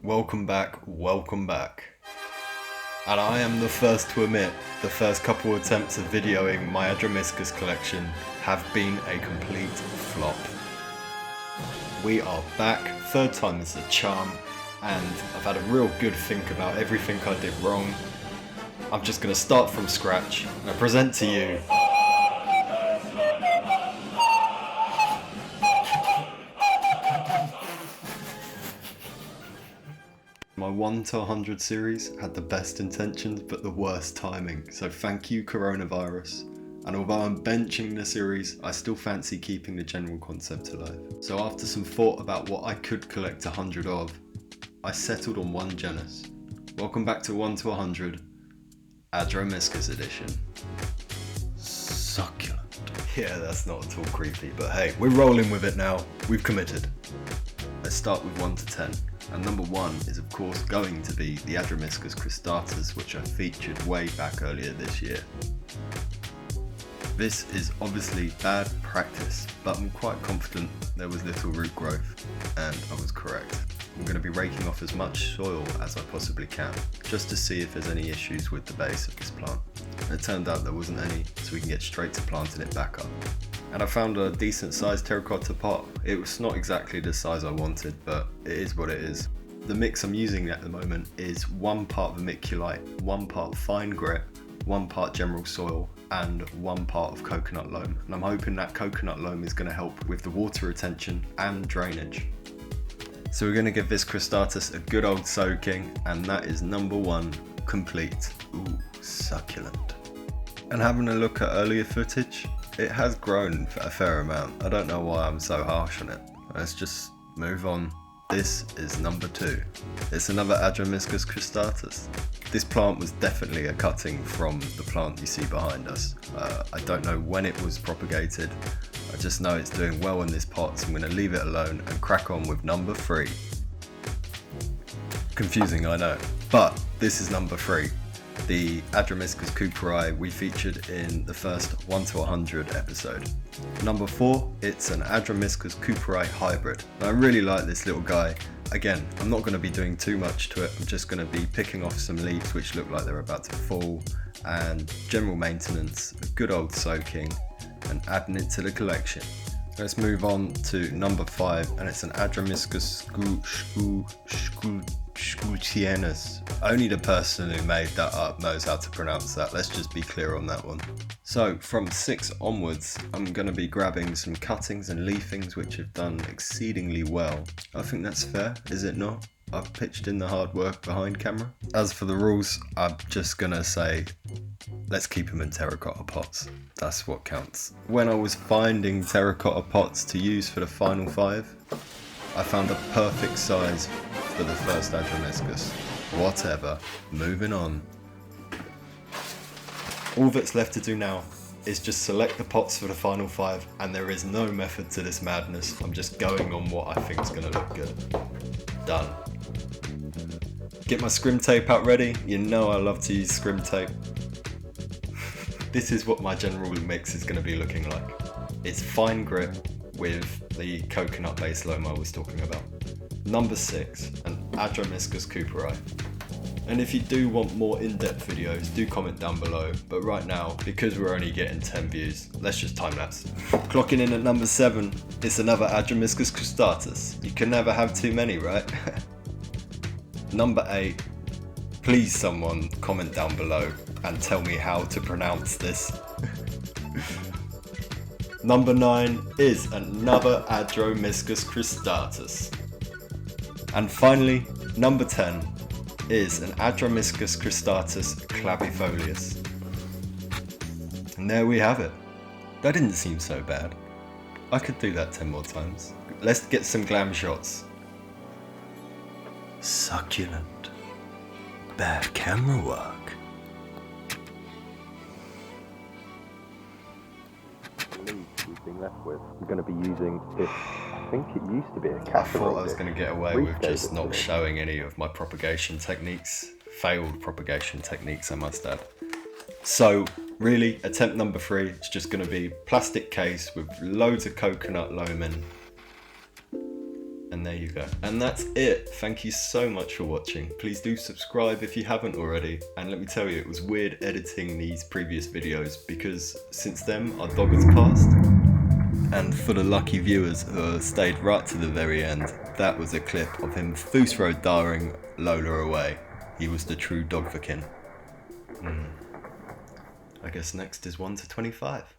Welcome back, welcome back. And I am the first to admit, the first couple attempts of videoing my Adromischus collection have been a complete flop. We are back, third time is a charm, and I've had a real good think about everything I did wrong. I'm just going to start from scratch and I present to you my 1 to 100 series had the best intentions but the worst timing, so thank you coronavirus. And although I'm benching the series, I still fancy keeping the general concept alive. So after some thought about what I could collect 100 of, I settled on one genus. Welcome back to 1 to 100, Adromischus Edition. Succulent. Yeah, that's not at all creepy, but hey, we're rolling with it now. We've committed. Let's start with 1 to 10. And number 1 is of course going to be the Adromischus cristatus, which I featured way back earlier this year. This is obviously bad practice, but I'm quite confident there was little root growth, and I was correct. I'm going to be raking off as much soil as I possibly can, just to see if there's any issues with the base of this plant. And it turned out there wasn't any, so we can get straight to planting it back up. And I found a decent sized terracotta pot. It was not exactly the size I wanted, but it is what it is. The mix I'm using at the moment is 1 part vermiculite, 1 part fine grit, 1 part general soil, and 1 part of coconut loam. And I'm hoping that coconut loam is going to help with the water retention and drainage. So we're going to give this cristatus a good old soaking, and that is number 1 complete. Ooh, succulent. And having a look at earlier footage, it has grown a fair amount. I don't know why I'm so harsh on it. Let's just move on. This is number 2. It's another Adromischus cristatus. This plant was definitely a cutting from the plant you see behind us. I don't know when it was propagated. I just know it's doing well in this pot, so I'm going to leave it alone and crack on with number 3. Confusing, I know. But this is number 3. The Adromischus cooperi we featured in the first 1 to 100 episode. Number 4, it's an Adromischus cooperi hybrid. I really like this little guy. Again, I'm not going to be doing too much to it. I'm just going to be picking off some leaves which look like they're about to fall, and general maintenance, a good old soaking, and adding it to the collection. Let's move on to number 5, and it's an Adromischus Scultianus. Only the person who made that up knows how to pronounce that. Let's just be clear on that one. So from 6 onwards, I'm going to be grabbing some cuttings and leafings which have done exceedingly well. I think that's fair, is it not? I've pitched in the hard work behind camera. As for the rules, I'm just going to say, let's keep them in terracotta pots. That's what counts. When I was finding terracotta pots to use for the final 5, I found a perfect size for the first Adromischus. Whatever, moving on. All that's left to do now is just select the pots for the final 5, and there is no method to this madness. I'm just going on what I think is going to look good. Done. Get my scrim tape out ready. You know I love to use scrim tape. This is what my general mix is going to be looking like. It's fine grit with the coconut base loam I was talking about. Number 6, an Adromischus cooperi. And if you do want more in-depth videos, do comment down below. But right now, because we're only getting 10 views, let's just time-lapse. Clocking in at number 7, it's another Adromischus cristatus. You can never have too many, right? Number 8, please someone comment down below and tell me how to pronounce this. Number 9 is another Adromischus cristatus. And finally, number 10 is an Adromischus cristatus clavifolius. And there we have it. That didn't seem so bad. I could do that 10 more times. Let's get some glam shots. Succulent. Bad camera work. We've been left with. I'm going to be using this. I think it used to be a casserole. I thought I was going to get away with just not showing any of my propagation techniques. Failed propagation techniques, I must add. So really, attempt number 3, it's just going to be plastic case with loads of coconut loam in. And there you go. And that's it. Thank you so much for watching. Please do subscribe if you haven't already. And let me tell you, it was weird editing these previous videos because since then our dog has passed. And for the lucky viewers who stayed right to the very end, that was a clip of him Foosroad daring Lola away. He was the true dog for kin. I guess next is 1 to 25.